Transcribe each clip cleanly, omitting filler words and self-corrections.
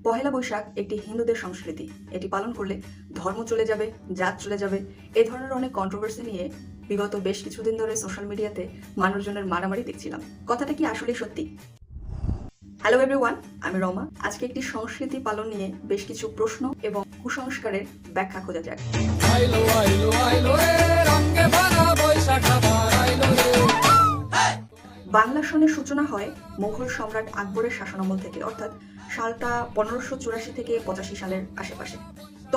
পহেলা বৈশাখ একটি হিন্দুদের সংস্কৃতি। এটি পালন করলে ধর্ম চলে যাবে, জাত চলে যাবে, এ ধরনের অনেক কন্ট্রোভার্সি নিয়ে বিগত বেশ কিছুদিন ধরে সোশ্যাল মিডিয়াতে মানুষজনের মারামারি দেখছিলাম। কথাটা কি আসলেই সত্যি? হ্যালো এভরিওয়ান, আমি রমা। আজকে একটি সংস্কৃতি পালন নিয়ে বেশ কিছু প্রশ্ন এবং কুসংস্কারের ব্যাখ্যা খোঁজা যাক। বাংলা সনের সূচনা হয় মুঘল সম্রাট আকবরের শাসনামল থেকে, অর্থাৎ সালটা 1584 থেকে 85 সালের আশেপাশে।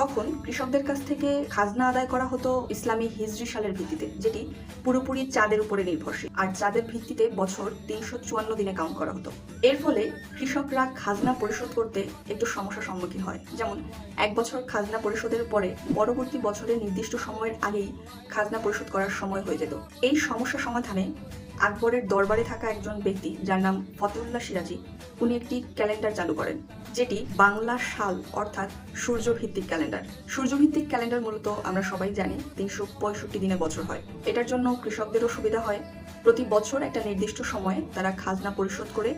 তখন কৃষকদের কাছ থেকে খাজনা আদায় করা হতো ইসলামী হিজরি সালের ভিত্তিতে, যেটি পুরোপুরি চাঁদের উপরে নির্ভরশীল। আর চাঁদের ভিত্তিতে বছর 354 দিনে কাউন্ট করা হতো। এর ফলে কৃষকরা খাজনা পরিশোধ করতে একটু সমস্যার সম্মুখীন হয়। যেমন এক বছর খাজনা পরিশোধের পরে পরবর্তী বছরের নির্দিষ্ট সময়ের আগেই খাজনা পরিশোধ করার সময় হয়ে যেত। এই সমস্যা সমাধানে আকবরের দরবারে থাকা একজন ব্যক্তি, যার নাম ফতেউল্লাহ সিরাজি, উনি একটি ক্যালেন্ডার চালু করেন, যেটি বাংলা সাল অর্থাৎ সূর্যভিত্তিক ক্যালেন্ডার। সূর্যভিত্তিক ক্যালেন্ডার মূলত আমরা সবাই জানি 365 দিনে বছর হয়। এটার জন্য কৃষকদেরও সুবিধা হয়। প্রতি বছর একটা নির্দিষ্ট সময়ে তারা খাজনা পরিশোধ করে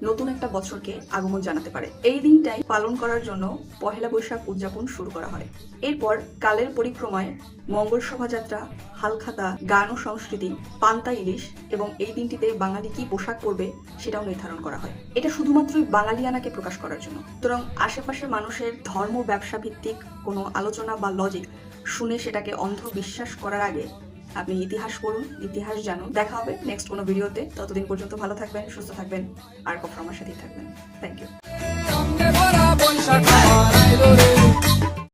নতুন একটা বছরকে আগমন জানাতে পারে। এই দিনটাই পালন করার জন্য পহেলা বৈশাখ উদযাপন শুরু করা হয়। এরপর কালের পরিক্রমায় মঙ্গল শোভাযাত্রা, হালখাতা, গান ও সংস্কৃতি, পান্তা ইলিশ এবং এই দিনটিতে বাঙালি কি পোশাক পরবে সেটাও নির্ধারণ করা হয়। এটা শুধুমাত্রই বাঙালিয়ানাকে প্রকাশ করার জন্য। সুতরাং আশেপাশের মানুষের ধর্ম ব্যবসা ভিত্তিক কোনো আলোচনা বা লজিক শুনে সেটাকে অন্ধ বিশ্বাস করার আগে আপনি ইতিহাস পড়ুন, ইতিহাস জানুন। দেখা হবে নেক্সট কোনো ভিডিওতে। ততদিন পর্যন্ত ভালো থাকবেন, সুস্থ থাকবেন, আর কখনো আমার সাথেই থাকবেন। Thank you.